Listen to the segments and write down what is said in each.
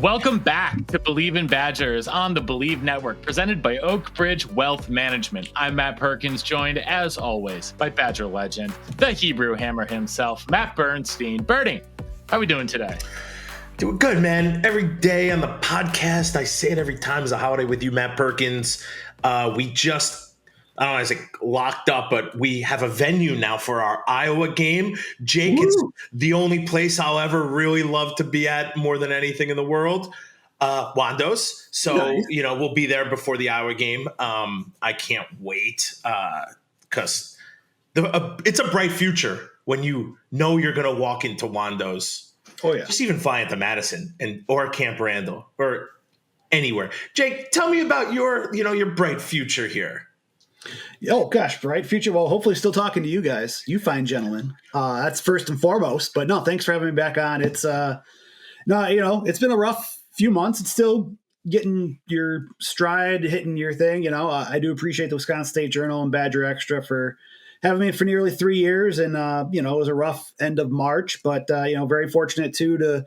Welcome back to Believe in Badgers on the Believe Network, presented by Oak Bridge Wealth Management. I'm Matt Perkins, joined as always by Badger legend, the Hebrew Hammer himself, Matt Bernstein. Bernie, how are we doing today? Doing good, man. Every day on the podcast, I say it every time, is a holiday with you, Matt Perkins. We just, I don't know, it's like locked up, but we have a venue now for our Iowa game. Jake, it's the only place I'll ever really love to be at more than anything in the world. Wando's. So, Nice. We'll be there before the Iowa game. I can't wait because it's a bright future when you know you're going to walk into Wando's. Oh, yeah. Just even flying to Madison or Camp Randall or anywhere. Jake, tell me about your bright future here. Oh, gosh, bright future. Well, hopefully still talking to you guys, you fine gentlemen. That's first and foremost. But no, thanks for having me back on. It's it's been a rough few months. It's still getting your stride, hitting your thing. I do appreciate the Wisconsin State Journal and Badger Extra for having me for nearly 3 years. And, it was a rough end of March, but, very fortunate too to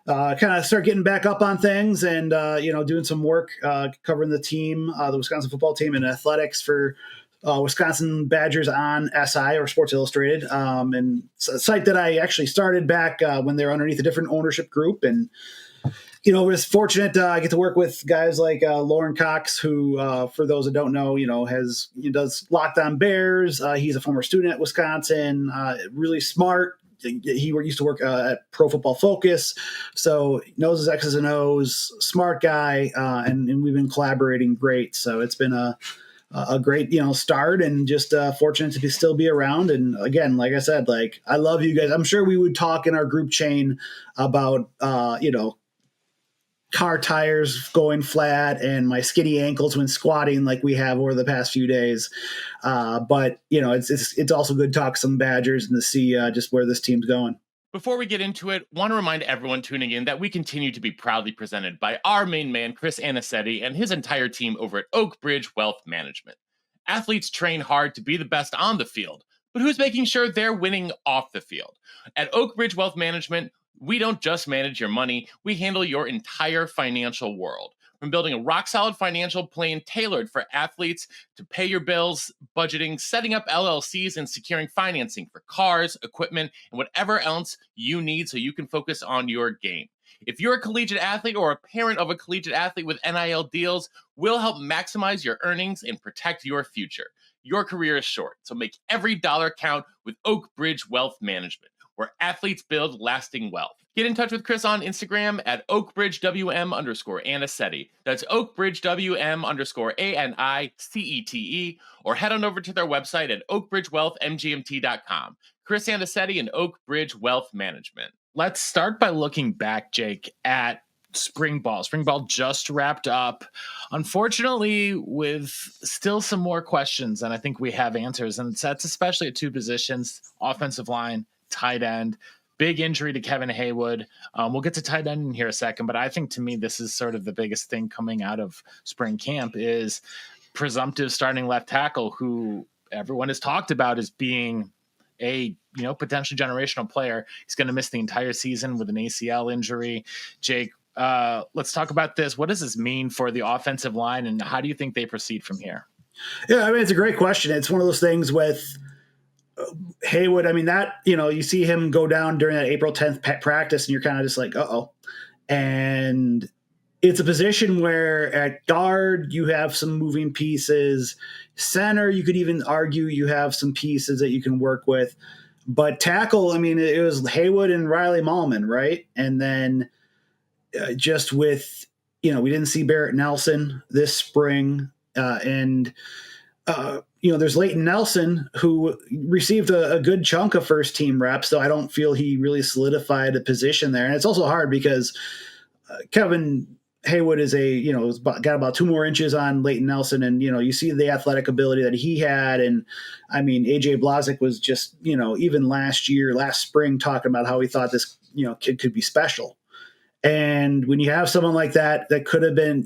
kind of start getting back up on things and, doing some work covering the team, the Wisconsin football team and athletics for Wisconsin Badgers on SI or Sports Illustrated. And it's a site that I actually started back when they were underneath a different ownership group. And, was fortunate I get to work with guys like Lauren Cox, who, for those that don't know, does Locked On Bears. He's a former student at Wisconsin, really smart. He used to work at Pro Football Focus, so knows his X's and O's, smart guy, and we've been collaborating great. So it's been a great, start, and just fortunate to still be around. And again, like I said, I love you guys. I'm sure we would talk in our group chain about, car tires going flat and my skinny ankles when squatting like we have over the past few days. But it's also good to talk some Badgers and to see just where this team's going. Before we get into it, want to remind everyone tuning in that we continue to be proudly presented by our main man, Chris Anicetti, and his entire team over at Oak Bridge Wealth Management. Athletes train hard to be the best on the field, but who's making sure they're winning off the field? At Oak Bridge Wealth Management, we don't just manage your money, we handle your entire financial world. From building a rock-solid financial plan tailored for athletes to pay your bills, budgeting, setting up LLCs, and securing financing for cars, equipment, and whatever else you need so you can focus on your game. If you're a collegiate athlete or a parent of a collegiate athlete with NIL deals, we'll help maximize your earnings and protect your future. Your career is short, so make every dollar count with Oak Bridge Wealth Management, where athletes build lasting wealth. Get in touch with Chris on Instagram at OakBridgeWM_Anicetti. That's OakBridgeWM_ANICETE, or head on over to their website at oakbridgewealthmgmt.com. Chris Anicetti and Oak Bridge Wealth Management. Let's start by looking back, Jake, at spring ball. Spring ball just wrapped up, unfortunately, with still some more questions, and I think we have answers. And that's especially at two positions: offensive line, tight end. Big injury to Kevin Haywood. We'll get to tight end in here a second, but I think to me this is sort of the biggest thing coming out of spring camp is presumptive starting left tackle, who everyone has talked about as being a potentially generational player. He's going to miss the entire season with an ACL injury. Jake, let's talk about this. What does this mean for the offensive line, and how do you think they proceed from here? Yeah, it's a great question. It's one of those things with Haywood. You see him go down during that April 10th practice, and you're kind of just like, uh-oh. And it's a position where at guard, you have some moving pieces. Center, you could even argue you have some pieces that you can work with. But tackle, it was Haywood and Riley Mahlman, right? And then just with, we didn't see Barrett Nelson this spring. There's Leighton Nelson, who received a good chunk of first team reps, though I don't feel he really solidified a position there. And it's also hard because Kevin Haywood is got about 2 more inches on Leighton Nelson. And, you see the athletic ability that he had. And AJ Blazik was just, even last spring, talking about how he thought this, kid could be special. And when you have someone like that could have been,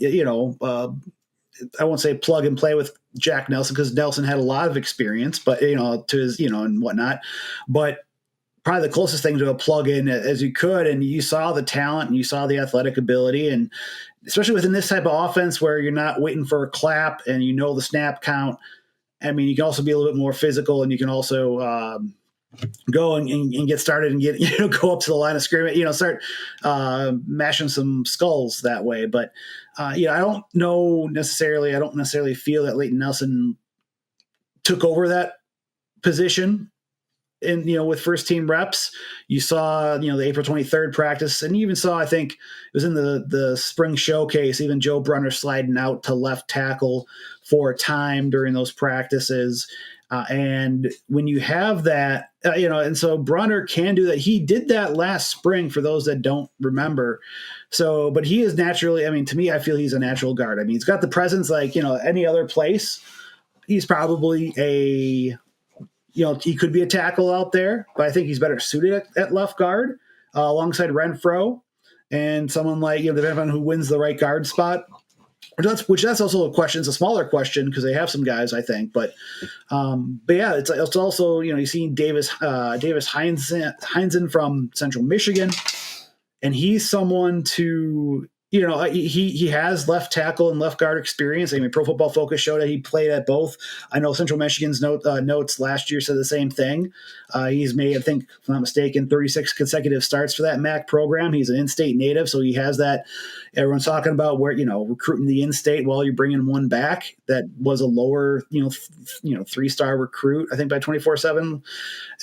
I won't say plug and play with Jack Nelson, because Nelson had a lot of experience, but to his, and whatnot, but probably the closest thing to a plug-in as you could. And you saw the talent and you saw the athletic ability. And especially within this type of offense where you're not waiting for a clap and the snap count. I mean, you can also be a little bit more physical, and you can also go and get started and get, go up to the line of scrimmage, start mashing some skulls that way. But, I don't necessarily feel that Leighton Nelson took over that position in, with first team reps. You saw, the April 23rd practice, and you even saw, I think it was in the spring showcase, even Joe Brunner sliding out to left tackle for a time during those practices. And when you have that, and so Brunner can do that. He did that last spring for those that don't remember. So, but he is naturally, to me, I feel he's a natural guard. He's got the presence like, any other place. He's probably he could be a tackle out there, but I think he's better suited at left guard alongside Renfro and someone like, depending on who wins the right guard spot. Which that's also a question. It's a smaller question because they have some guys, I think. But yeah, it's also, you've seen Davis Heinzen from Central Michigan, and he's someone to, he has left tackle and left guard experience. Pro Football Focus showed that he played at both. I know Central Michigan's notes last year said the same thing. He's made, I think, if I'm not mistaken, 36 consecutive starts for that MAC program. He's an in-state native, so he has that. Everyone's talking about where, recruiting the in-state while you're bringing one back. That was a lower, 3-star recruit, I think, by 24/7,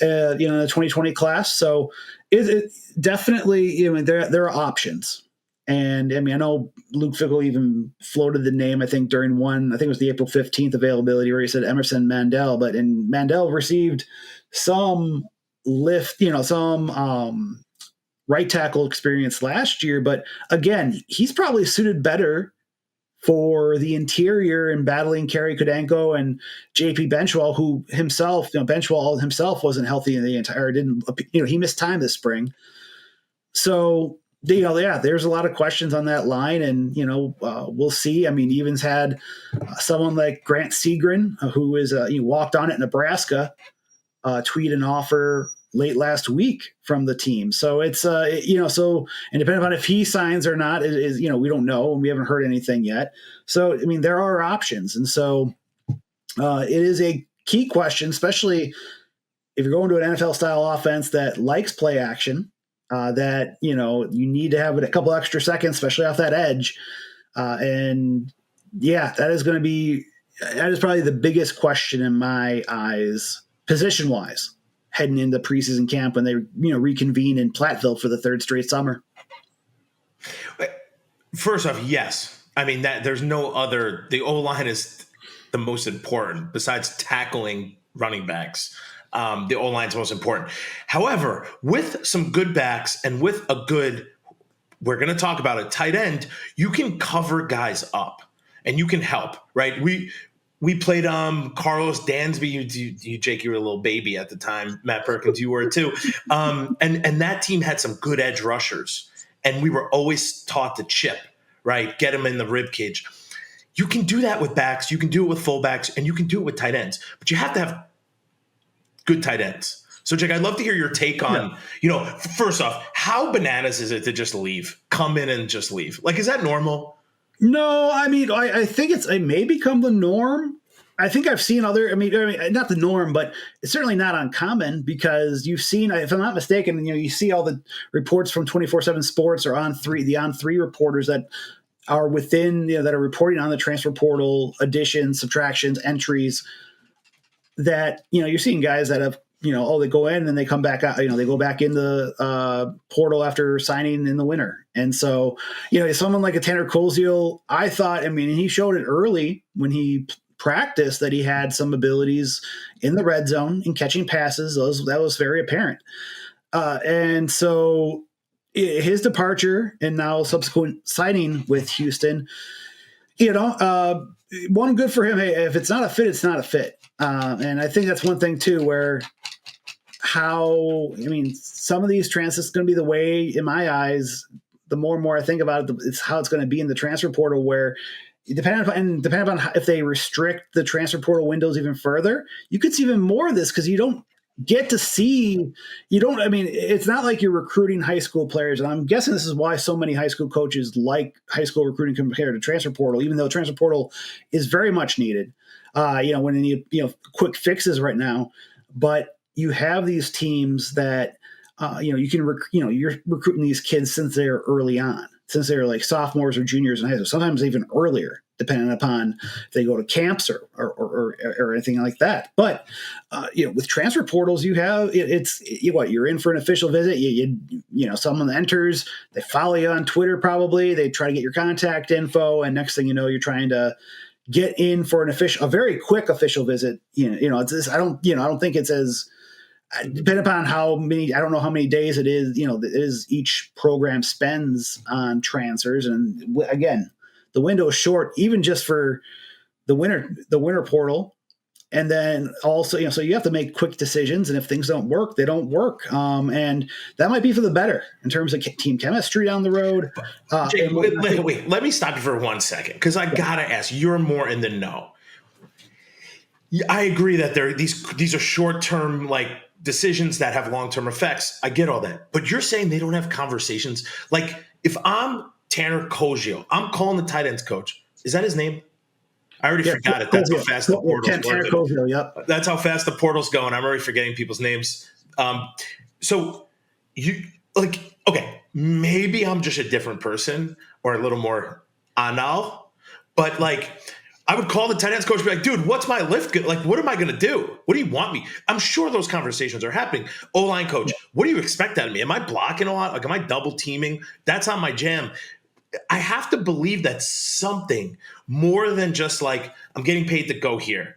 in the 2020 class. So it definitely, there are options. And I know Luke Fickle even floated the name, I think, during it was the April 15th availability where he said Emerson Mandel, and Mandel received some lift, some right tackle experience last year. But again, he's probably suited better for the interior and battling Kerry Kudenko and JP Benchwell, who himself, Benchwell himself wasn't healthy in the entire, he missed time this spring. So, there's a lot of questions on that line, and we'll see. Evan's had someone like Grant Segrin, who is he walked on at Nebraska, tweet an offer late last week from the team. So it's and depending on if he signs or not is we don't know, and we haven't heard anything yet. So there are options, and so it is a key question, especially if you're going to an NFL style offense that likes play action. That you need to have a couple extra seconds, especially off that edge, and that is probably the biggest question in my eyes, position wise, heading into preseason camp when they reconvene in Platteville for the third straight summer. First off, yes, that there's no other. The O-line is the most important besides tackling running backs. The O-line is most important. However, with some good backs and with a good, we're going to talk about it, tight end, you can cover guys up and you can help, right? We played Carlos Dansby. You, Jake, you were a little baby at the time. Matt Perkins, you were too. And that team had some good edge rushers, and we were always taught to chip, right? Get them in the rib cage. You can do that with backs. You can do it with fullbacks, and you can do it with tight ends. But you have to have good tight ends. So, Jake, I'd love to hear your take on, first off, how bananas is it to just leave, come in and just leave? Like, is that normal? No, I think it may become the norm. I think I've seen other, not the norm, but it's certainly not uncommon because you've seen, if I'm not mistaken, you see all the reports from 24/7 Sports or the On3 reporters that are within, that are reporting on the transfer portal additions, subtractions, entries. That you're seeing guys that have they go in and they come back out, they go back in the portal after signing in the winter. And so someone like a Tanner Koziel, I thought, he showed it early when he practiced that he had some abilities in the red zone in catching passes. That was very apparent, and so his departure and now subsequent signing with Houston, one, good for him. Hey, if it's not a fit, it's not a fit. And I think that's one thing too, where some of these transfers is going to be the way, in my eyes, the more and more I think about it, it's how it's going to be in the transfer portal, where depending upon if they restrict the transfer portal windows even further, you could see even more of this because you don't get to see, you don't, I mean, it's not like you're recruiting high school players. And I'm guessing this is why so many high school coaches like high school recruiting compared to transfer portal, even though transfer portal is very much needed, when they need, quick fixes right now. But you have these teams that, you can, you're recruiting these kids since they're early on, since they're like sophomores or juniors in high school, sometimes even earlier, depending upon if they go to camps or anything like that. But with transfer portals, you have you're in for an official visit. Someone enters, they follow you on Twitter, probably they try to get your contact info, and next thing you know, you're trying to get in for a very quick official visit. I don't think it's as depending upon how many, I don't know how many days it is each program spends on transfers. And again, the window is short, even just for the winter portal. And then also, so you have to make quick decisions. And if things don't work, they don't work. And that might be for the better in terms of team chemistry down the road. Jake, wait, let me stop you for 1 second, because I got to ask, you're more in the know. I agree that these are short-term, like, decisions that have long-term effects. I get all that. But you're saying they don't have conversations? Like, if I'm Tanner Koziel, I'm calling the tight ends coach. Is that his name? I already forgot it. That's how fast the portal's Tanner Koziel, yep. That's how fast the portal's going. I'm already forgetting people's names. So you okay, maybe I'm just a different person or a little more anal, but like, I would call the tight ends coach and be like, dude, what's my lift? Like, what am I going to do? What do you want me? I'm sure those conversations are happening. O-line coach, what do you expect out of me? Am I blocking a lot? Like, am I double teaming? That's on my jam. I have to believe that something more than just like, I'm getting paid to go here.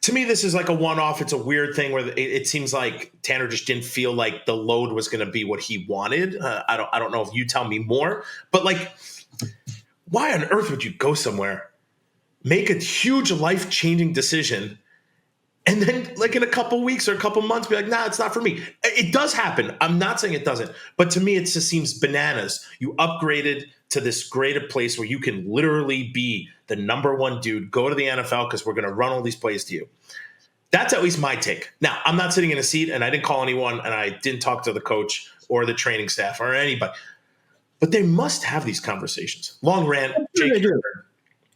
To me, this is like a one-off. It's a weird thing where it seems like Tanner just didn't feel like the load was going to be what he wanted. I don't know if you tell me more, but like, why on earth would you go somewhere, make a huge life-changing decision, and then like in a couple weeks or a couple months be like, nah, it's not for me? It does happen. I'm not saying it doesn't. But to me, it just seems bananas. You upgraded to this greater place where you can literally be the number one dude, go to the NFL because we're going to run all these plays to you. That's at least my take. Now, I'm not sitting in a seat, and I didn't call anyone, and I didn't talk to the coach or the training staff or anybody. But they must have these conversations. Long rant. Jake.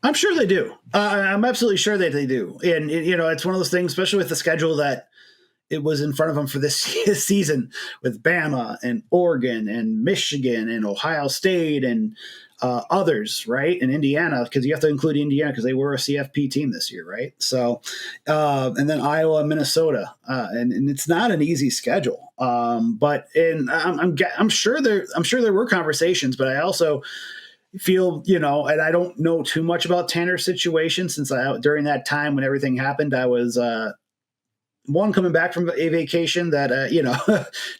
I'm sure they do. I'm absolutely sure that they do. And, it's one of those things, especially with the schedule that it was in front of them for this season with Bama and Oregon and Michigan and Ohio State and others, right? And Indiana, because you have to include Indiana because they were a CFP team this year, right? So, and then Iowa and Minnesota. And it's not an easy schedule. But I'm sure there were conversations, but I also feel, and I don't know too much about Tanner's situation since during that time when everything happened, I was coming back from a vacation that,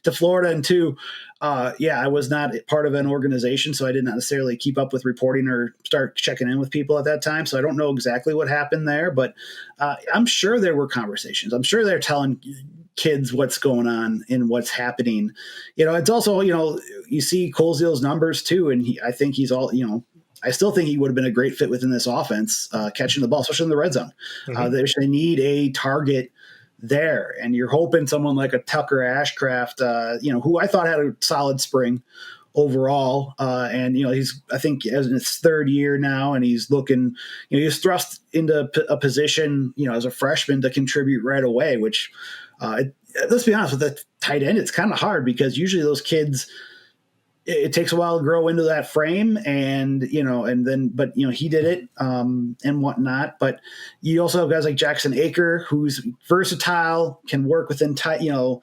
to Florida, and two, I was not part of an organization, so I did not necessarily keep up with reporting or start checking in with people at that time. So I don't know exactly what happened there, but I'm sure there were conversations. I'm sure they're telling kids what's going on and what's happening. It's also, you see Koziel's numbers too. And I think he's all, I still think he would have been a great fit within this offense, catching the ball, especially in the red zone. Mm-hmm. They need a target there. And you're hoping someone like a Tucker Ashcraft, who I thought had a solid spring overall. And, he's, I think, in his third year now, and he's looking, he's thrust into a position, as a freshman to contribute right away, which, let's be honest, with the tight end, it's kind of hard because usually those kids, it takes a while to grow into that frame, and but he did it and whatnot. But you also have guys like Jackson Aker, who's versatile, can work within tight, an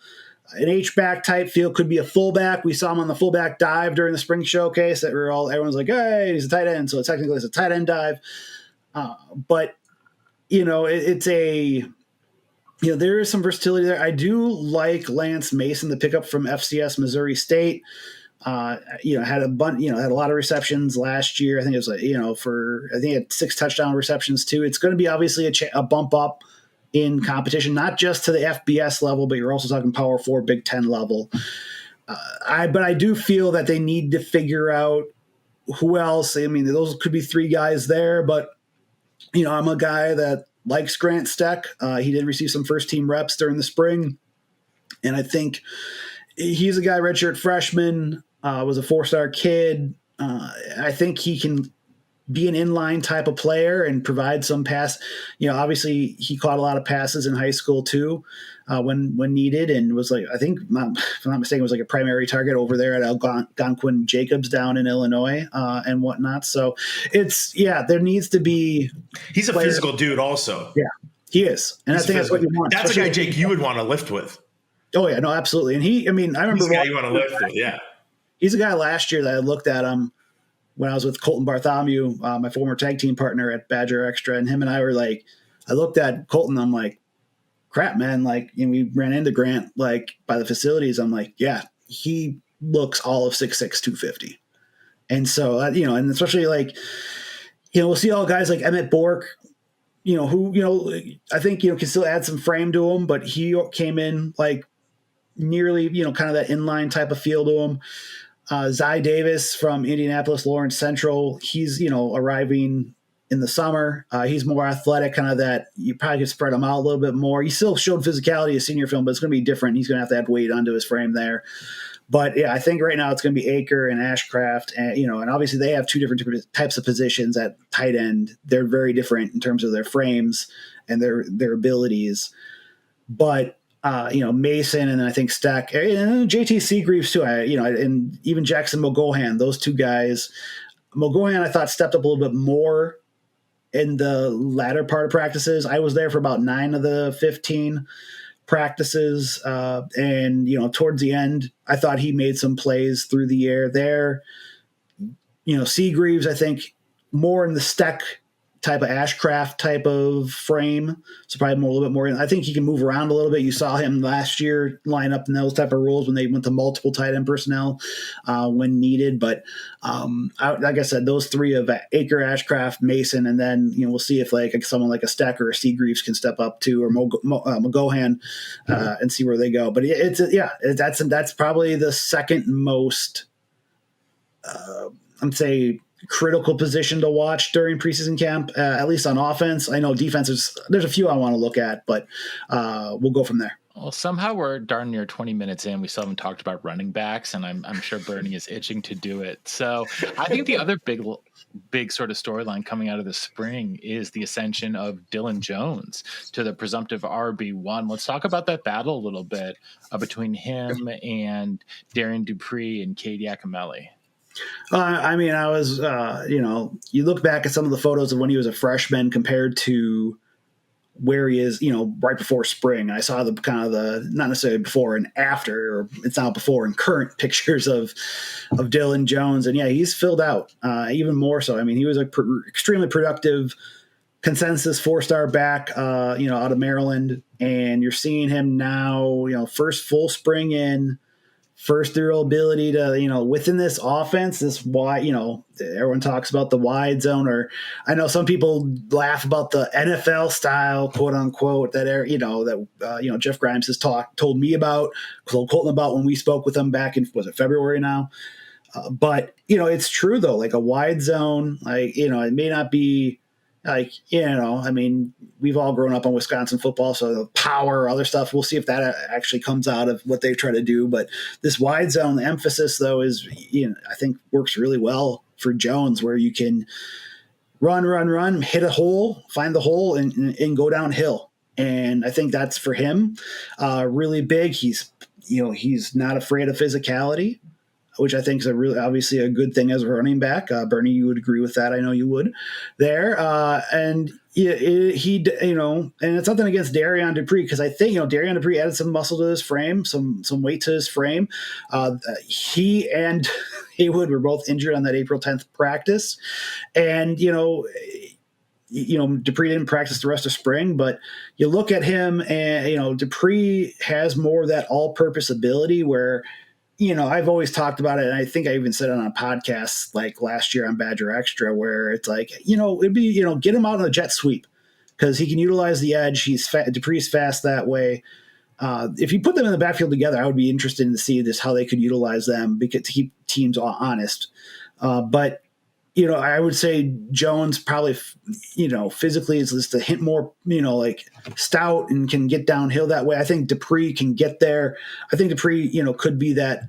H-back type field, could be a fullback. We saw him on the fullback dive during the spring showcase that everyone's like, hey, he's a tight end, so technically it's a tight end dive. But it's a there is some versatility there. I do like Lance Mason, the pickup from FCS Missouri State. Had a lot of receptions last year. I think it was he had 6 touchdown receptions too. It's going to be obviously a bump up in competition, not just to the FBS level, but you're also talking Power 4, Big Ten level. But I do feel that they need to figure out who else. I mean, those could be 3 guys there, but I'm a guy that likes Grant Steck. He did receive some first team reps during the spring. And I think he's a guy, redshirt freshman, was a 4-star kid. I think he can be an inline type of player and provide some pass. Obviously he caught a lot of passes in high school too, when needed, and was like, I think, if I'm not mistaken, was like a primary target over there at Algonquin Jacobs down in Illinois, and whatnot. So there needs to be. He's a physical dude also. Yeah, he is. And I think that's what you want. That's a guy, Jake, you would want to lift with. Oh yeah, no, absolutely. And I remember he's a guy you want to lift with. Yeah. He's a guy last year that I looked at him when I was with Colton Bartholomew, my former tag team partner at Badger Extra, and him and I were like, I looked at Colton, I'm like, crap, man. Like, we ran into Grant, like, by the facilities. I'm like, yeah, he looks all of 6'6", 250. And so, and especially like, we'll see all guys like Emmett Bork, who, I think, can still add some frame to him, but he came in like nearly, kind of that inline type of feel to him. Zy Davis from Indianapolis Lawrence Central, he's, arriving in the summer. He's more athletic, kind of that you probably could spread him out a little bit more. He still showed physicality as senior film, but it's going to be different. He's going to have to add weight onto his frame there. But yeah, I think right now it's going to be Aker and Ashcraft, and and obviously they have two different types of positions at tight end. They're very different in terms of their frames and their abilities. But Mason, and then I think Stack, and JT Seagreaves too. And even Jackson Mogohan, those two guys. Mogohan, I thought, stepped up a little bit more in the latter part of practices. I was there for about 9 of the 15 practices. And towards the end, I thought he made some plays through the air there. Seagreaves, I think, more in the Stack type of Ashcraft type of frame. So probably a little bit more. I think he can move around a little bit. You saw him last year line up in those type of roles when they went to multiple tight end personnel when needed. But like I said, those three of Aker, Ashcraft, Mason, and then we'll see if like someone like a Stack or a Seagreaves can step up too, or Mogohan, and see where they go. But that's probably the second most I'd say critical position to watch during preseason camp, at least on offense. I know defense, there's a few I want to look at, but we'll go from there. Well, somehow we're darn near 20 minutes in. We still haven't talked about running backs, and I'm sure Bernie is itching to do it. So I think the other big sort of storyline coming out of the spring is the ascension of Dylan Jones to the presumptive RB1. Let's talk about that battle a little bit between him and Darian Dupree and Cade Yakimelli. I was, you look back at some of the photos of when he was a freshman compared to where he is, right before spring. I saw the kind of the, not necessarily before and after, or it's not before and current pictures of Dylan Jones. And yeah, he's filled out even more so. I mean, he was extremely productive consensus 4-star back, out of Maryland. And you're seeing him now, first full spring in, first through ability to, within this offense, this wide, everyone talks about the wide zone, or I know some people laugh about the NFL style, quote unquote, that Jeff Grimes has told me about, told Colton about when we spoke with him back in, was it February now? But it's true though, like a wide zone, it may not be like, we've all grown up on Wisconsin football, so the power, other stuff, we'll see if that actually comes out of what they try to do. But this wide zone emphasis, though, is, I think works really well for Jones, where you can run, hit a hole, find the hole, and go downhill. And I think that's for him really big. He's not afraid of physicality, which I think is obviously a good thing as a running back. Bernie, you would agree with that. I know you would there. And and it's something against Darian Dupree, because I think, Darian Dupree added some muscle to his frame, some weight to his frame. He and Haywood were both injured on that April 10th practice. And, Dupree didn't practice the rest of spring, but you look at him and, Dupree has more of that all-purpose ability where, I've always talked about it, and I think I even said it on a podcast like last year on Badger Extra, where it's like, it'd be, get him out on a jet sweep because he can utilize the edge. Dupree's fast that way. If you put them in the backfield together, I would be interested to see just how they could utilize them to keep teams honest. But I would say Jones probably, physically is just a hint more, like stout and can get downhill that way. I think Dupree can get there. I think Dupree, could be that,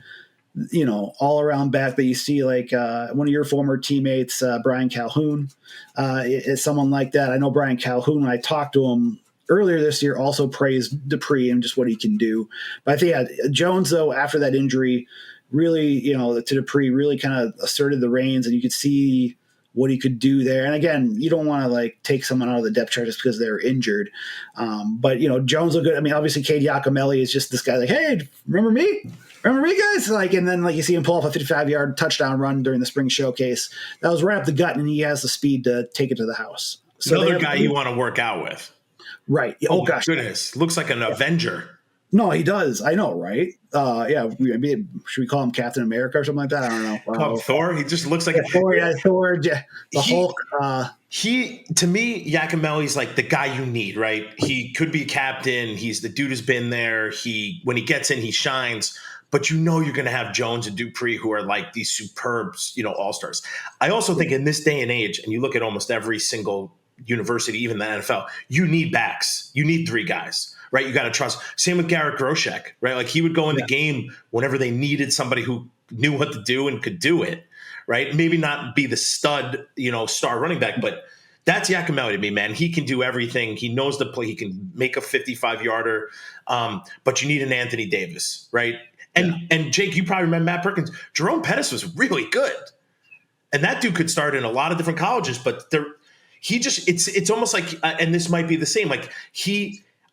all around back that you see like one of your former teammates, Brian Calhoun, is someone like that. I know Brian Calhoun, when I talked to him earlier this year, also praised Dupree and just what he can do. But I think Jones, though, after that injury, really, to Dupree, really kind of asserted the reins, and you could see what he could do there. And again, you don't want to like take someone out of the depth chart just because they're injured. But Jones looked good. I mean, obviously, Cade Giacomelli is just this guy like, hey, remember me? Remember me, guys? Like, and then like you see him pull off a 55-yard touchdown run during the spring showcase. That was right up the gut, and he has the speed to take it to the house. So another guy you want to work out with. Right. Oh gosh. Goodness. Looks like an Avenger. No, he does. I know, right? Yeah. Should we call him Captain America or something like that? I don't know. Call him Thor? He just looks like Thor. Yeah, Thor. Yeah, the Hulk. To me, Giacomelli's like the guy you need, right? He could be captain. He's the dude who's been there. When he gets in, he shines. But you're going to have Jones and Dupree, who are like these superb, all-stars. I also think in this day and age, and you look at almost every single university, even the NFL, you need backs. You need three guys, right? You got to trust. Same with Garrett Groshek, right? Like he would go in the game whenever they needed somebody who knew what to do and could do it, right? Maybe not be the stud, star running back, but that's Giacomelli to me, man. He can do everything. He knows the play. He can make a 55-yarder, but you need an Anthony Davis, right? And Jake, you probably remember Matt Perkins. Jerome Pettis was really good, and that dude could start in a lot of different colleges, but it's almost like, and this might be the same. Like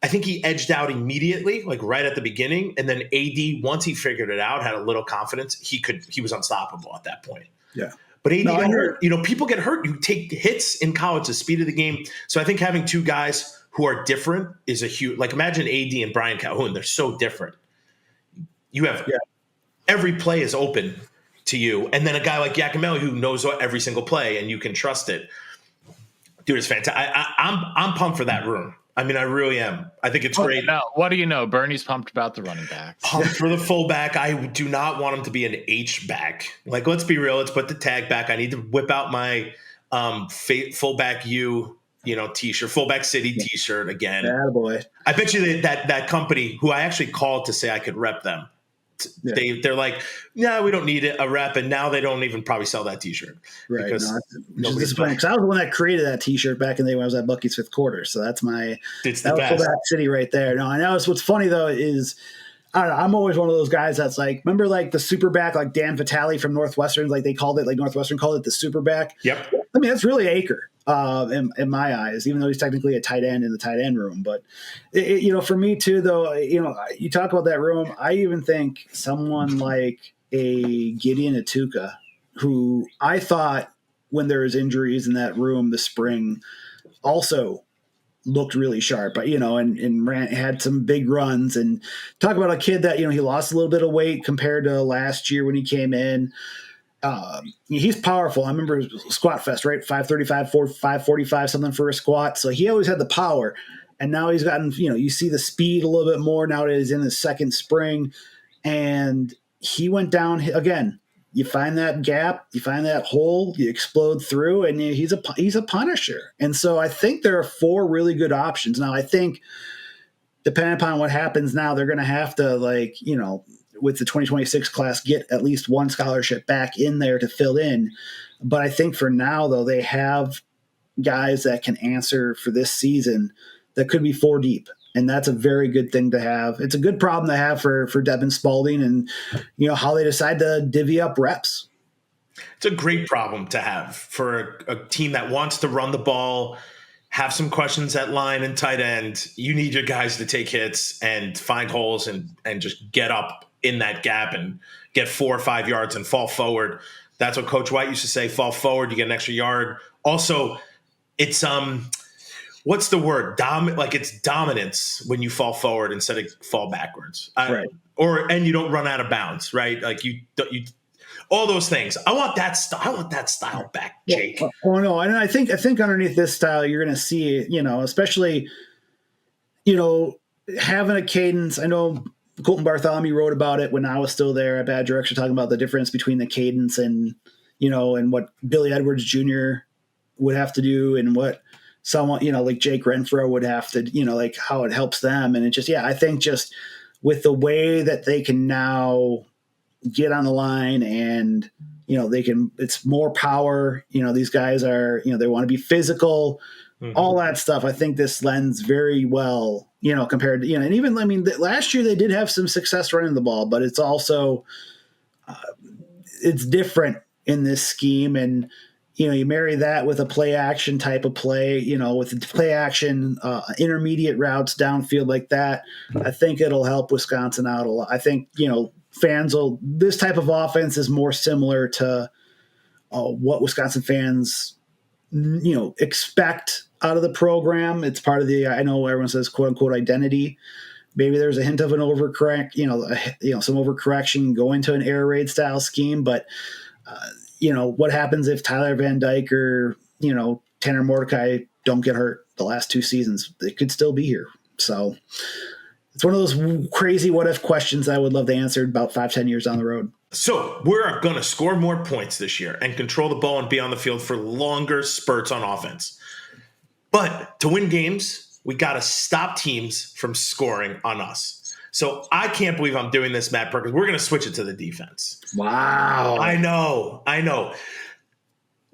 I think he edged out immediately, like right at the beginning, and then AD, once he figured it out, had a little confidence. He was unstoppable at that point. Yeah, but AD got hurt. People get hurt. You take hits in college, the speed of the game. So I think having two guys who are different is a huge. Like imagine AD and Brian Calhoun; they're so different. You have every play is open to you, and then a guy like Giacomelli who knows every single play, and you can trust it. Dude, it's fantastic. I'm pumped for that room. I mean, I really am. I think it's great. What do you know? Bernie's pumped about the running backs. Pumped for the fullback. I do not want him to be an H back. Like, let's be real. Let's put the tag back. I need to whip out my fullback T-shirt, fullback city T-shirt again. Attaboy. I bet you that company who I actually called to say I could rep them. They're like, no, we don't need a rep, and now they don't even probably sell that T-shirt. Right. Which is disappointing because I was the one that created that T-shirt back in the day when I was at Bucky's fifth quarter. So that's it's the best. That city right there. No, I know. What's funny though is I don't know. I'm always one of those guys that's like, remember like the super back, like Dan Vitale from Northwestern, like they called it, like Northwestern called it the super back. Yep. I mean, that's really Acre. In my eyes, even though he's technically a tight end in the tight end room. But, for me too, though, you talk about that room. I even think someone like a Gideon Atuka, who I thought when there was injuries in that room this spring also looked really sharp, but, and had some big runs. And talk about a kid that, he lost a little bit of weight compared to last year when he came in. He's powerful. I remember Squat Fest, right? 535, 545, something for a squat. So he always had the power. And now he's gotten, you see the speed a little bit more now that he's in his second spring. And he went down again. You find that gap, you find that hole, you explode through, and he's a punisher. And so I think there are four really good options. Now, I think depending upon what happens now, they're going to have to with the 2026 class, get at least one scholarship back in there to fill in. But I think for now, though, they have guys that can answer for this season that could be four deep. And that's a very good thing to have. It's a good problem to have for Devin Spalding and, how they decide to divvy up reps. It's a great problem to have for a team that wants to run the ball, have some questions at line and tight end. You need your guys to take hits and find holes and just get up in that gap and get 4 or 5 yards and fall forward. That's what Coach White used to say, fall forward, you get an extra yard. Also, it's what's the word? It's dominance when you fall forward instead of fall backwards. Right. And you don't run out of bounds, right? Like you all those things. I want that style back, Jake. Oh no, and I think underneath this style you're going to see, especially having a cadence. I know Colton Bartholomew wrote about it when I was still there at Bad Direction, talking about the difference between the cadence and and what Billy Edwards Jr. would have to do, and what someone, like Jake Renfro would have to, like how it helps them. And it just, I think just with the way that they can now get on the line and, it's more power, these guys are, they want to be physical, all that stuff. I think this lends very well, compared to, and even, last year they did have some success running the ball, but it's also, it's different in this scheme. And, you marry that with a play action type of play, with the play action, intermediate routes downfield like that. I think it'll help Wisconsin out a lot. I think, this type of offense is more similar to what Wisconsin fans, expect out of the program. It's part of I know everyone says quote unquote identity. Maybe there's a hint of an overcorrect, some overcorrection going to an air raid style scheme, but what happens if Tyler Van Dyke or, Tanner Mordecai don't get hurt the last 2 seasons? They could still be here. So it's one of those crazy what if questions I would love to answer about 5-10 years down the road. So we're going to score more points this year and control the ball and be on the field for longer spurts on offense. But to win games, we got to stop teams from scoring on us. So I can't believe I'm doing this, Matt Perkins. We're going to switch it to the defense. Wow. I know.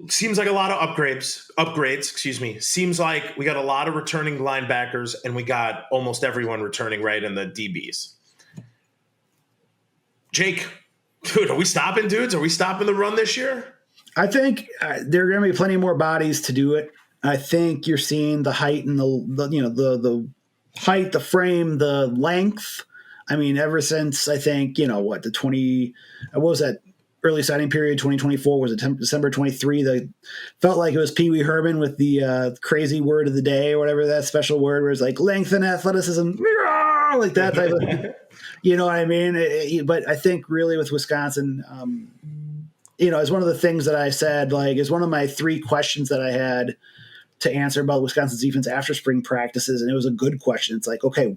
Seems like a lot of upgrades. Seems like we got a lot of returning linebackers, and we got almost everyone returning right in the DBs. Jake, dude, are we stopping dudes? Are we stopping the run this year? I think there are going to be plenty more bodies to do it. I think you're seeing the height and the height, the frame, the length. Ever since I think, early signing period, 2024 was December 23. That felt like it was Pee Wee Herman with the crazy word of the day or whatever, that special word where it's like length and athleticism, like that type of, you know what I mean? But I think really with Wisconsin, it's one of the things that I said, is one of my 3 questions that I had to answer about Wisconsin's defense after spring practices. And it was a good question. It's like, okay,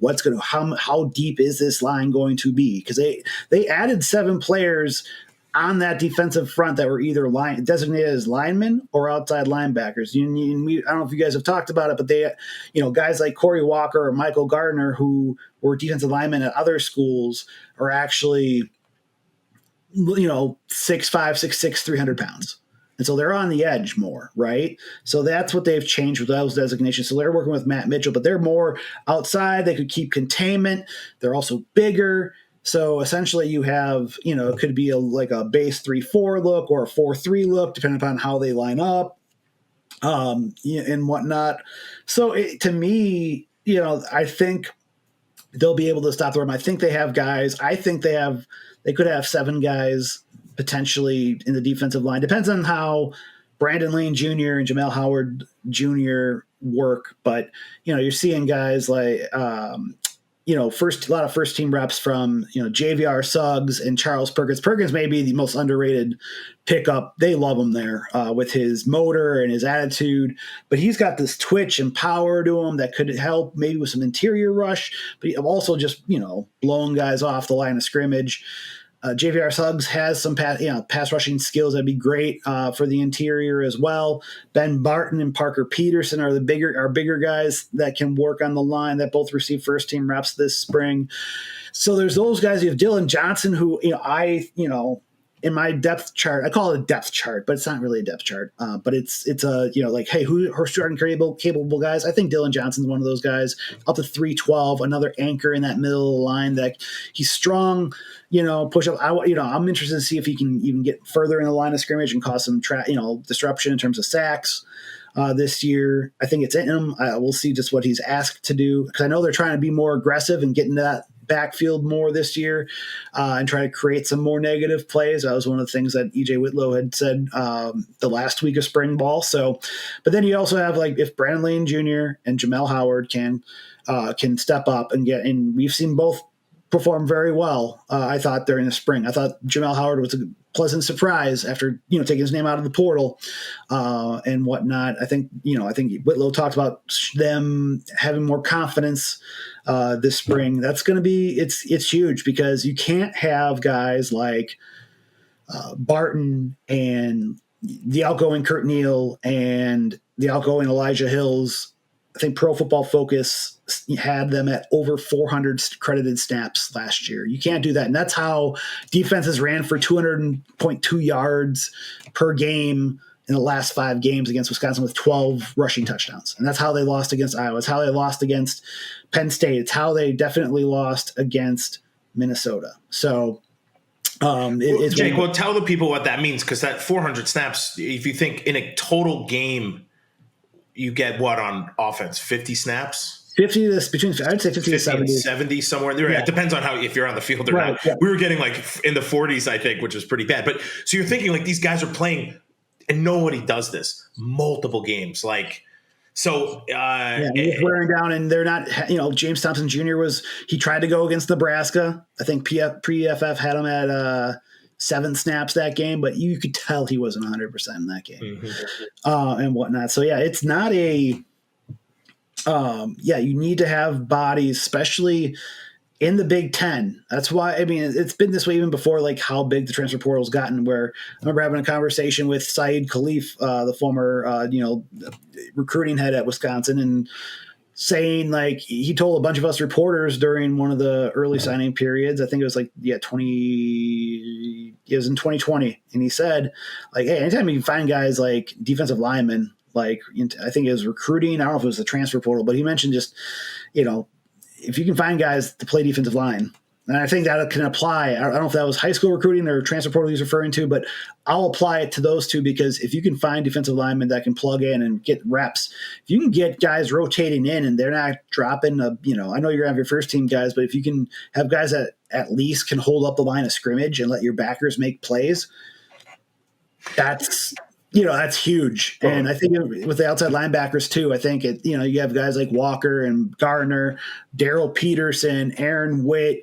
how deep is this line going to be? Because they added 7 players on that defensive front that were either designated as linemen or outside linebackers. I don't know if you guys have talked about it, but they, guys like Corey Walker or Michael Gardner, who were defensive linemen at other schools, are actually, 6'5", 6'6", 300 pounds. And so they're on the edge more, right? So that's what they've changed with those designations. So they're working with Matt Mitchell, but they're more outside. They could keep containment. They're also bigger. So essentially you have, it could be a base 3-4 look or a 4-3 look, depending upon how they line up and whatnot. So to me, I think they'll be able to stop the run. I think they have guys. I think they could have 7 guys potentially in the defensive line. Depends on how Brandon Lane Jr. and Jamel Howard Jr. work. But, you're seeing guys like, a lot of first team reps from, JVR Suggs and Charles Perkins. Perkins may be the most underrated pickup. They love him there with his motor and his attitude, but he's got this twitch and power to him that could help maybe with some interior rush, but also just, blowing guys off the line of scrimmage. JVR Suggs has some pass rushing skills that'd be great for the interior as well. Ben Barton and Parker Peterson are bigger guys that can work on the line that both received first team reps this spring. So there's those guys. You have Dylan Johnson, who in my depth chart, I call it a depth chart, but it's not really a depth chart. But it's a hey, who are starting capable guys? I think Dylan Johnson's one of those guys. Up to 312, another anchor in that middle of the line. That he's strong. Push up. I'm interested to see if he can even get further in the line of scrimmage and cause some disruption in terms of sacks this year. I think it's in him. We'll see just what he's asked to do, because I know they're trying to be more aggressive and get into that backfield more this year and try to create some more negative plays. That was one of the things that EJ Whitlow had said the last week of spring ball. So, but then you also have if Brandon Lane Jr. and Jamel Howard can step up and we've seen both perform very well. I thought during the spring, I thought Jamel Howard was a pleasant surprise after, taking his name out of the portal and whatnot. I think Whitlow talked about them having more confidence this spring. That's going to be, it's huge, because you can't have guys like Barton and the outgoing Kurt Neal and the outgoing Elijah Hills. I think Pro Football Focus had them at over 400 credited snaps last year. You can't do that. And that's how defenses ran for 200.2 yards per game in the last 5 games against Wisconsin with 12 rushing touchdowns. And that's how they lost against Iowa. It's how they lost against Penn State. It's how they definitely lost against Minnesota. So Jake, well, tell the people what that means, because that 400 snaps, if you think in a total game, you get what on offense? 50 snaps? 50 to between, I'd say 50 to 70. 70 somewhere there. Yeah. It depends on if you're on the field or right, not. Yeah. We were getting like in the 40s, I think, which is pretty bad. But so you're thinking like these guys are playing, and nobody does this, multiple games. Like, so he's wearing down, and they're not, James Thompson Jr. he tried to go against Nebraska. I think pre-EFF had him at 7 snaps that game, but you could tell he wasn't 100% in that game and whatnot. So, it's not a you need to have bodies, especially in the Big Ten. That's why, it's been this way even before, like how big the transfer portal's gotten, where I remember having a conversation with Saeed Khalif, the former, recruiting head at Wisconsin, and saying, like, he told a bunch of us reporters during one of the early signing periods, I think it was like, it was in 2020. And he said, like, hey, anytime you can find guys like defensive linemen, like, I think it was recruiting, I don't know if it was the transfer portal, but he mentioned just, if you can find guys to play defensive line, and I think that can apply. I don't know if that was high school recruiting or transfer portal he's referring to, but I'll apply it to those two, because if you can find defensive linemen that can plug in and get reps, if you can get guys rotating in and they're not dropping I know you're going to have your first team guys, but if you can have guys that at least can hold up the line of scrimmage and let your backers make plays, that's huge. And I think with the outside linebackers too, I think you have guys like Walker and Gardner, Daryl Peterson, Aaron Witt,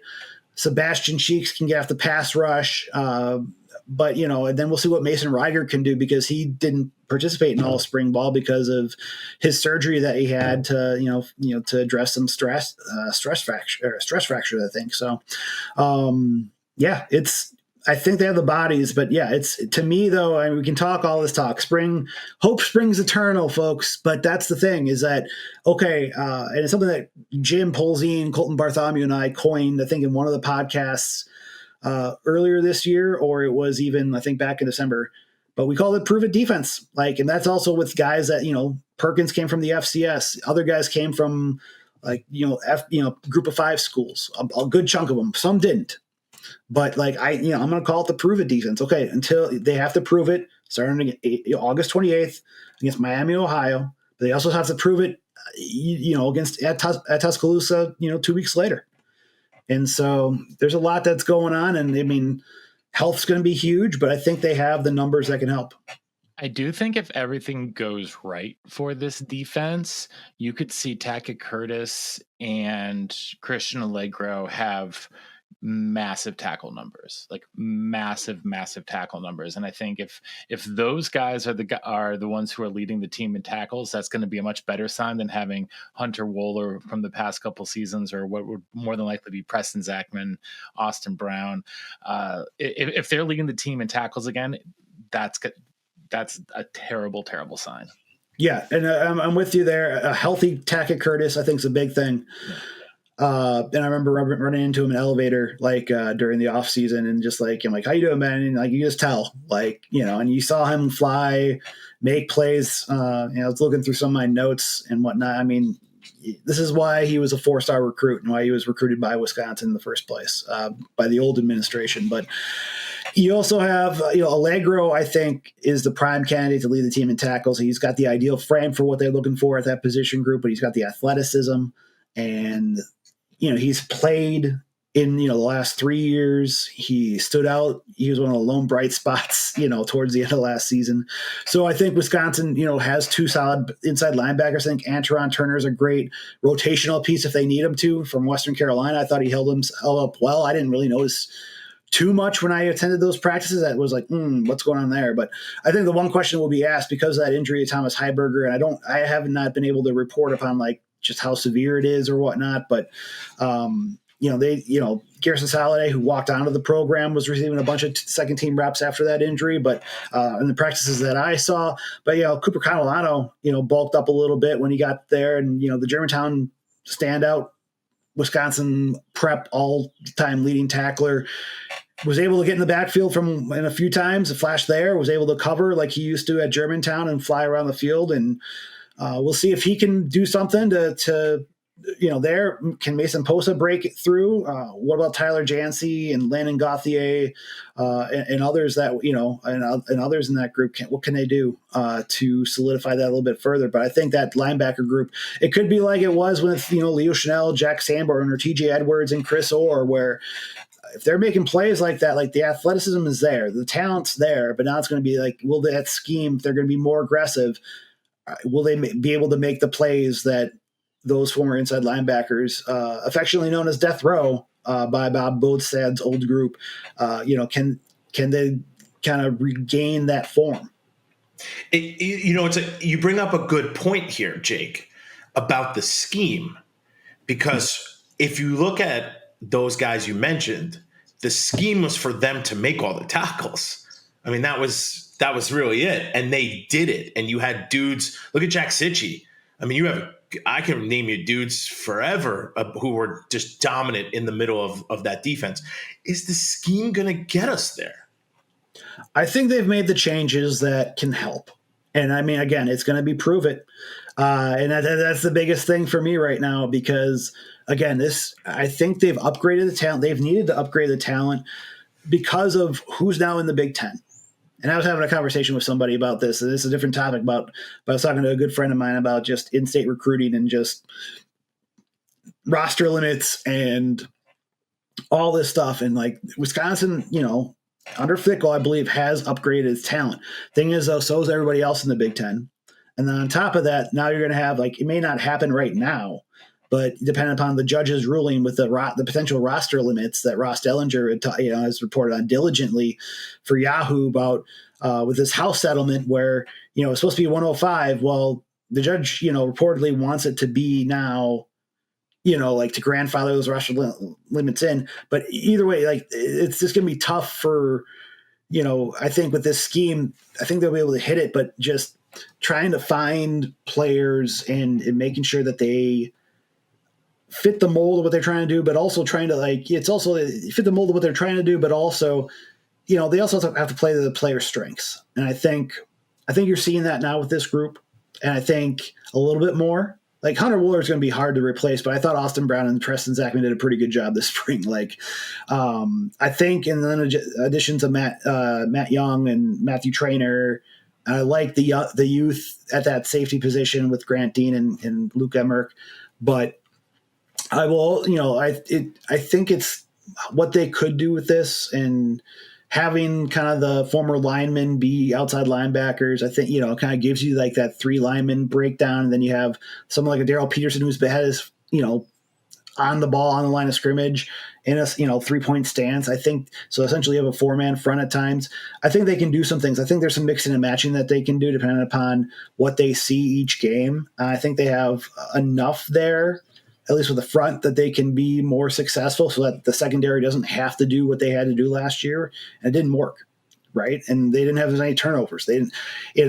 Sebastian Cheeks can get off the pass rush. But, and then we'll see what Mason Reiger can do, because he didn't participate in all spring ball because of his surgery that he had to, to address some stress fracture, I think. So, I think they have the bodies, but it's, to me though, we can talk all this talk. Hope springs eternal, folks. But that's the thing, is that, okay. And it's something that Jim Polzine, Colton Bartholomew, and I coined, I think, in one of the podcasts earlier this year, or it was even, I think, back in December, but we call it prove it defense. Like, and that's also with guys that, Perkins came from the FCS. Other guys came from group of 5 schools, a good chunk of them. Some didn't. But I'm going to call it the prove it defense. Okay, until they have to prove it starting August 28th against Miami, Ohio. But they also have to prove it, against at Tuscaloosa, 2 weeks later. And so there's a lot that's going on, and health's going to be huge. But I think they have the numbers that can help. I do think if everything goes right for this defense, you could see Tackett Curtis and Christian Allegro have massive tackle numbers, like massive tackle numbers. And I think if those guys are the ones who are leading the team in tackles, that's going to be a much better sign than having Hunter Wohler from the past couple seasons, or what would more than likely be Preston Zachman, Austin Brown. If they're leading the team in tackles again, that's a terrible sign. Yeah, and I'm with you there. A healthy Tackett Curtis, I think, is a big thing. Yeah. And I remember running into him in an elevator, during the off season, and just I'm like, how you doing, man? And you just tell, and you saw him fly, make plays. I was looking through some of my notes and whatnot. This is why he was a 4-star recruit and why he was recruited by Wisconsin in the first place, by the old administration. But you also have, Allegro, I think, is the prime candidate to lead the team in tackles. He's got the ideal frame for what they're looking for at that position group, but he's got the athleticism, and he's played in, the last 3 years. He stood out. He was one of the lone bright spots, towards the end of last season. So I think Wisconsin, has 2 solid inside linebackers. I think Antaron Turner is a great rotational piece if they need him to, from Western Carolina. I thought he held up well. I didn't really notice too much when I attended those practices. That was like, what's going on there? But I think the one question will be asked, because of that injury to Thomas Heiberger, and I have not been able to report upon just how severe it is or whatnot. But Garrison Soliday, who walked onto the program, was receiving a bunch of second team reps after that injury, but in the practices that I saw, but Cooper Catalano, bulked up a little bit when he got there, and the Germantown standout, Wisconsin prep all-time leading tackler, was able to get in the backfield in a few times, a flash there, was able to cover like he used to at Germantown and fly around the field, and we'll see if he can do something to there. Can Mason Posa break it through? What about Tyler Jancy and Landon Gauthier and others that, and others in that group? What can they do to solidify that a little bit further? But I think that linebacker group, it could be like it was with, Leo Chanel, Jack Sanborn, or TJ Edwards and Chris Orr, where if they're making plays like that, like the athleticism is there, the talent's there, but now it's going to be like, will that scheme, if they're going to be more aggressive, will they be able to make the plays that those former inside linebackers, affectionately known as Death Row by Bob Bodstad's old group, can they kind of regain that form? You bring up a good point here, Jake, about the scheme, because if you look at those guys you mentioned, the scheme was for them to make all the tackles. I mean, that was really it, and they did it. And you had dudes. Look at Jack Sitchie. I mean, I can name you dudes forever who were just dominant in the middle of that defense. Is the scheme going to get us there? I think they've made the changes that can help. And I mean, again, it's going to be prove it. And that's the biggest thing for me right now, because again, I think they've upgraded the talent. They've needed to upgrade the talent because of who's now in the Big Ten. And I was having a conversation with somebody about this. And this is a different topic, but I was talking to a good friend of mine about just in-state recruiting and just roster limits and all this stuff. And like Wisconsin, under Fickle, I believe, has upgraded its talent. Thing is, though, so is everybody else in the Big Ten. And then on top of that, now you're going to have, like, it may not happen right now, but depending upon the judge's ruling with the potential roster limits that Ross Dellinger has reported on diligently for Yahoo about with this house settlement where, it's supposed to be 105. Well, the judge, reportedly wants it to be now, like to grandfather those roster limits in. But either way, like, it's just going to be tough for, I think with this scheme, I think they'll be able to hit it, but just trying to find players and making sure that they fit the mold of what they're trying to do, but also trying to it's also fit the mold of what they're trying to do, but also, they also have to play to the player strengths. And I think you're seeing that now with this group. And I think a little bit more like Hunter Wooler is going to be hard to replace, but I thought Austin Brown and Preston Zachman did a pretty good job this spring. I think, and then additions of Matt Young and Matthew Traynor, I like the youth at that safety position with Grant Dean and Luke Emmerich, but I will, I think it's what they could do with this and having kind of the former linemen be outside linebackers. I think, it kind of gives you like that 3 lineman breakdown. And then you have someone like a Daryl Peterson who's had his, on the ball on the line of scrimmage in a 3-point stance. I think so. Essentially, you have a 4-man front at times. I think they can do some things. I think there's some mixing and matching that they can do depending upon what they see each game. I think they have enough there, at least with the front, that they can be more successful so that the secondary doesn't have to do what they had to do last year. And it didn't work, right? And they didn't have as many turnovers. They didn't,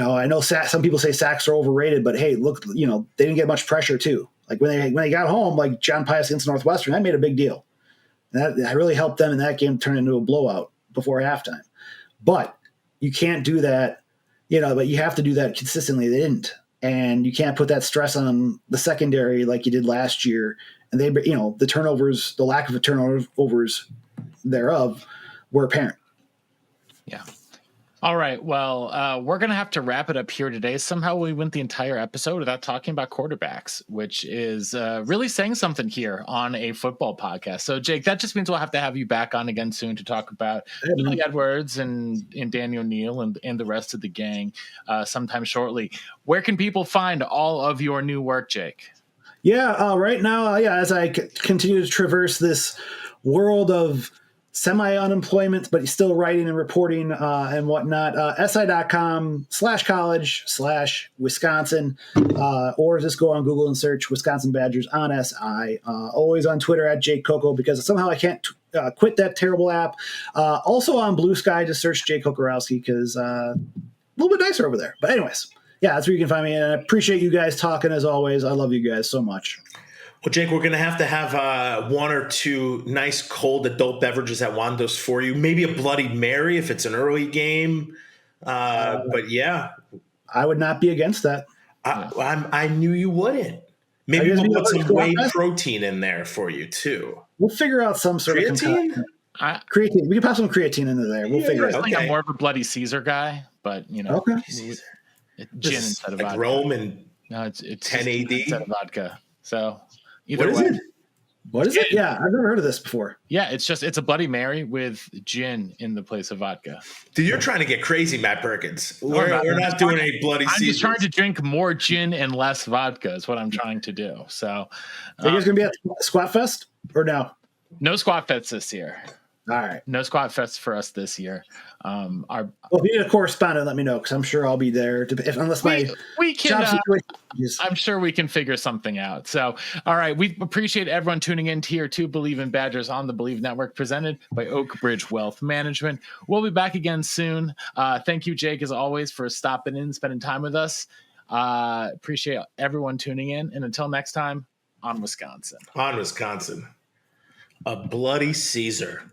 I know some people say sacks are overrated, but hey, look, they didn't get much pressure too. Like when they got home, like John Pius against Northwestern, that made a big deal. And that really helped them in that game turn into a blowout before halftime. But you can't do that, but you have to do that consistently. They didn't. And you can't put that stress on the secondary like you did last year. And they, the turnovers, the lack of turnovers thereof were apparent. Yeah. All right. Well, we're going to have to wrap it up here today. Somehow we went the entire episode without talking about quarterbacks, which is really saying something here on a football podcast. So, Jake, that just means we'll have to have you back on again soon to talk about Billy Edwards and Daniel Neal and the rest of the gang sometime shortly. Where can people find all of your new work, Jake? Yeah, right now, as I continue to traverse this world of semi-unemployment, but he's still writing and reporting and whatnot. SI.com/college/Wisconsin, or just go on Google and search Wisconsin Badgers on SI. Always on Twitter at Jake Koco, because somehow I can't quit that terrible app. Also on Blue Sky, just search Jake Kocorowski, because a little bit nicer over there. But anyways, yeah, that's where you can find me. And I appreciate you guys talking as always. I love you guys so much. Well, Jake, we're going to have one or two nice cold adult beverages at Wando's for you. Maybe a Bloody Mary if it's an early game. But yeah. I would not be against that. I knew you wouldn't. Maybe we'll put some whey protein in there for you too. We'll figure out some sort of creatine. Creatine. We can pop some creatine into there. We'll figure it out. I think I'm more of a Bloody Caesar guy, but okay. Gin instead of like vodka. Rome and it's 10 AD instead of vodka. So what is it? What is it? Yeah, I've never heard of this before. Yeah, it's a Bloody Mary with gin in the place of vodka. Dude, you're trying to get crazy, Matt Perkins. We're not doing a Bloody Caesar. I'm just trying to drink more gin and less vodka is what I'm trying to do. So, are you guys going to be at Squat Fest or no? No Squat Fest this year. All right. No Squat Fest for us this year. Well, if you need a correspondent, let me know, because I'm sure I'll be there. Unless we can, I'm sure we can figure something out. So, all right. We appreciate everyone tuning in here to Believe in Badgers on the Believe Network, presented by Oak Bridge Wealth Management. We'll be back again soon. Thank you, Jake, as always, for stopping in, spending time with us. Appreciate everyone tuning in. And until next time, on Wisconsin. On Wisconsin. A Bloody Caesar.